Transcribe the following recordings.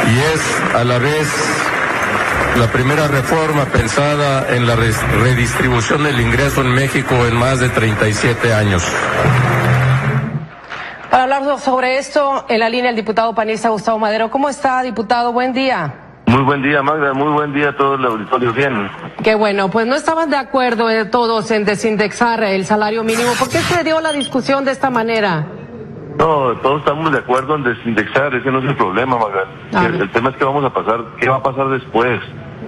y es a la vez la primera reforma pensada en la redistribución del ingreso en México en más de 37 años. Para hablar sobre esto, en la línea el diputado panista Gustavo Madero. ¿Cómo está, diputado? Buen día. Muy buen día, Magda. Muy buen día a todo el auditorio. Bien. Qué bueno. Pues no estaban de acuerdo todos en desindexar el salario mínimo. ¿Por qué se dio la discusión de esta manera? No, todos estamos de acuerdo en desindexar. Ese no es el problema, Magda. El tema es qué va a pasar después.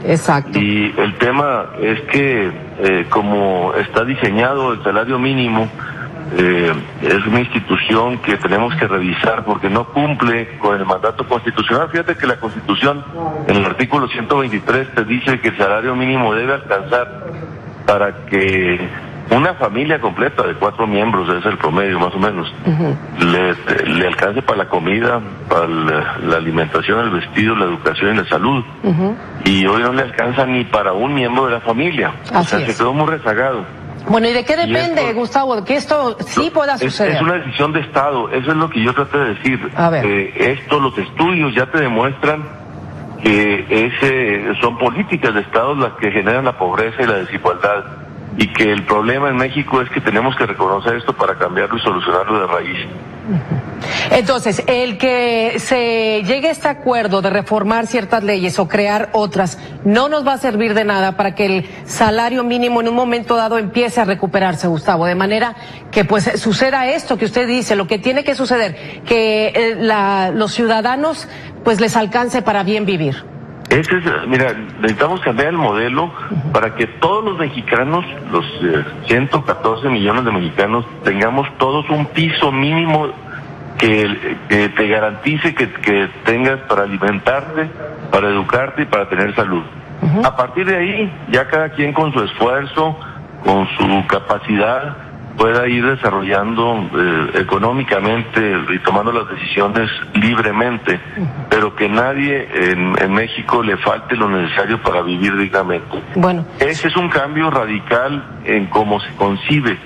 Exacto. Y el tema es que, como está diseñado el salario mínimo, es una institución que tenemos que revisar porque no cumple con el mandato constitucional. Fíjate que la Constitución, en el artículo 123, te dice que el salario mínimo debe alcanzar para que una familia completa de 4 miembros, ese es el promedio más o menos, le alcance para la comida, para la alimentación, el vestido, la educación y la salud. Y hoy no le alcanza ni para un miembro de la familia. Así se quedó muy rezagado. Bueno, ¿y de qué depende, Gustavo, que esto sí pueda suceder? Es una decisión de Estado, eso es lo que yo traté de decir. A ver. Los estudios ya te demuestran que son políticas de Estado las que generan la pobreza y la desigualdad. Y que el problema en México es que tenemos que reconocer esto para cambiarlo y solucionarlo de raíz. Entonces, el que se llegue a este acuerdo de reformar ciertas leyes o crear otras no nos va a servir de nada para que el salario mínimo en un momento dado empiece a recuperarse, Gustavo, de manera que pues suceda esto que usted dice, lo que tiene que suceder, que los ciudadanos pues les alcance para bien vivir. Mira, necesitamos cambiar el modelo para que todos los mexicanos, los 114 millones de mexicanos, tengamos todos un piso mínimo que te garantice que tengas para alimentarte, para educarte y para tener salud. A partir de ahí, ya cada quien con su esfuerzo, con su capacidad, pueda ir desarrollando económicamente y tomando las decisiones libremente, pero que nadie en México le falte lo necesario para vivir dignamente. Bueno. Ese es un cambio radical en cómo se concibe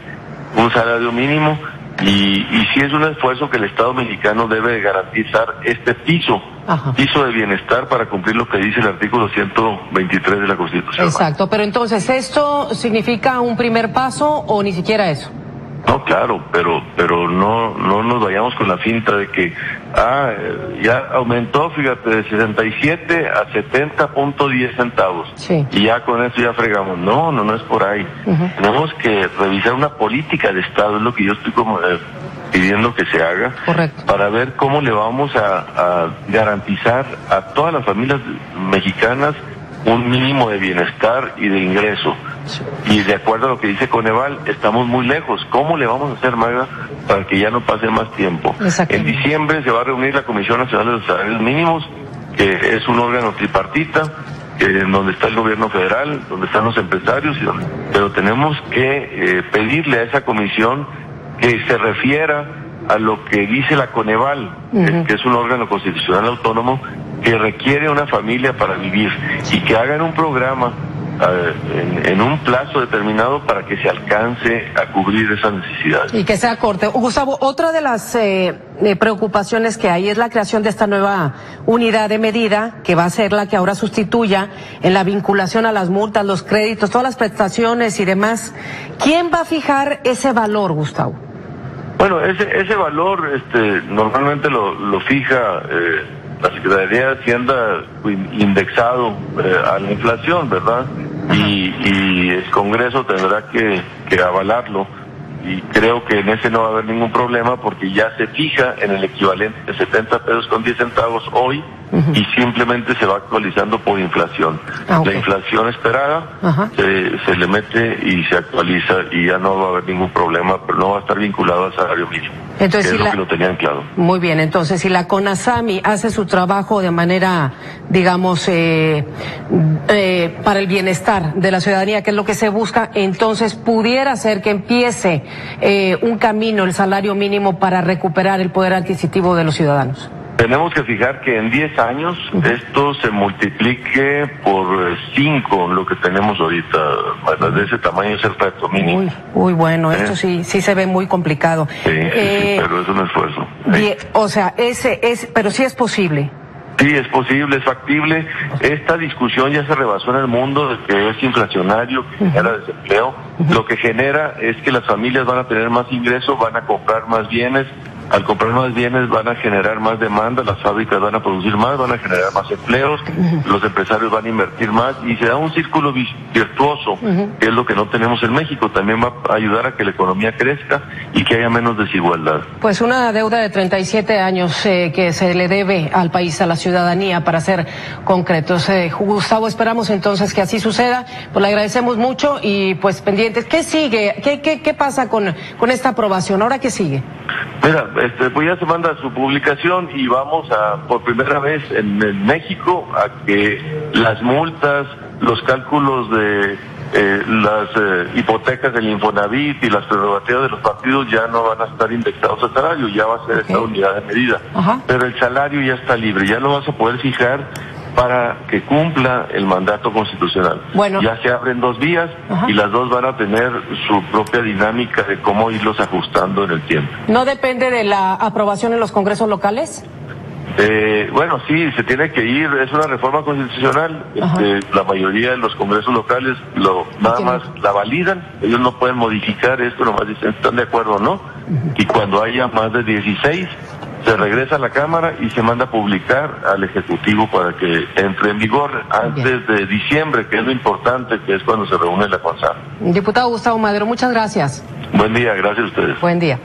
un salario mínimo y sí es un esfuerzo que el Estado mexicano debe de garantizar este piso de bienestar para cumplir lo que dice el artículo 123 de la Constitución. Exacto, pero entonces, ¿esto significa un primer paso o ni siquiera eso? No, claro, pero no nos vayamos con la finta de que ya aumentó, fíjate, de 67 a 70.10 centavos. Sí. Y ya con eso ya fregamos. No es por ahí. Tenemos que revisar una política de Estado, es lo que yo estoy pidiendo que se haga. Correcto. Para ver cómo le vamos a garantizar a todas las familias mexicanas un mínimo de bienestar y de ingreso. Y de acuerdo a lo que dice Coneval, estamos muy lejos. ¿Cómo le vamos a hacer, Magda, para que ya no pase más tiempo? En diciembre se va a reunir la Comisión Nacional de los Salarios Mínimos, que es un órgano tripartita, en donde está el gobierno federal, donde están los empresarios, pero tenemos que pedirle a esa comisión que se refiera a lo que dice la Coneval, que es un órgano constitucional autónomo que requiere una familia para vivir y que hagan un programa en un plazo determinado para que se alcance a cubrir esas necesidades. Y que sea corte. Gustavo, otra de las preocupaciones que hay es la creación de esta nueva unidad de medida que va a ser la que ahora sustituya en la vinculación a las multas, los créditos, todas las prestaciones y demás. ¿Quién va a fijar ese valor, Gustavo? Bueno, ese valor normalmente lo fija la Secretaría de Hacienda indexado a la inflación, ¿verdad? Y el Congreso tendrá que avalarlo y creo que en ese no va a haber ningún problema porque ya se fija en el equivalente de 70 pesos con 10 centavos hoy y simplemente se va actualizando por inflación. La inflación esperada se le mete y se actualiza y ya no va a haber ningún problema, pero no va a estar vinculado al salario mínimo. Entonces, que es lo que lo tenían claro. Muy bien, entonces si la CONASAMI hace su trabajo de manera, digamos, para el bienestar de la ciudadanía, que es lo que se busca, entonces pudiera ser que empiece un camino, el salario mínimo, para recuperar el poder adquisitivo de los ciudadanos. Tenemos que fijar que en 10 años esto se multiplique por 5 lo que tenemos ahorita. Bueno, de ese tamaño es el reto mínimo. Uy, bueno, esto sí se ve muy complicado. Sí, pero es un esfuerzo. O sea, pero sí es posible. Sí, es posible, es factible. Esta discusión ya se rebasó en el mundo de que es inflacionario, que genera desempleo. Lo que genera es que las familias van a tener más ingresos, van a comprar más bienes. Al comprar más bienes van a generar más demanda, las fábricas van a producir más, van a generar más empleos, los empresarios van a invertir más y se da un círculo virtuoso, que es lo que no tenemos en México. También va a ayudar a que la economía crezca y que haya menos desigualdad. Pues una deuda de 37 años que se le debe al país, a la ciudadanía, para ser concretos. Gustavo, esperamos entonces que así suceda. Pues le agradecemos mucho y pues pendientes. ¿Qué sigue? ¿Qué pasa con esta aprobación? ¿Ahora qué sigue? Mira, pues ya se manda su publicación y vamos por primera vez en México, a que las multas, los cálculos de las hipotecas del Infonavit y las prerrogativas de los partidos ya no van a estar indexados al salario, ya va a ser esta unidad de medida. Pero el salario ya está libre, ya lo vas a poder fijar para que cumpla el mandato constitucional. Bueno. Ya se abren 2 vías y las 2 van a tener su propia dinámica de cómo irlos ajustando en el tiempo. ¿No depende de la aprobación en los congresos locales? Bueno, sí, se tiene que ir, es una reforma constitucional, la mayoría de los congresos locales nada más la validan, ellos no pueden modificar esto, nomás dicen están de acuerdo o no, y cuando haya más de 16, se regresa a la Cámara y se manda a publicar al Ejecutivo para que entre en vigor antes de diciembre, que es lo importante, que es cuando se reúne la CONSAR. Diputado Gustavo Madero, muchas gracias. Buen día, gracias a ustedes. Buen día.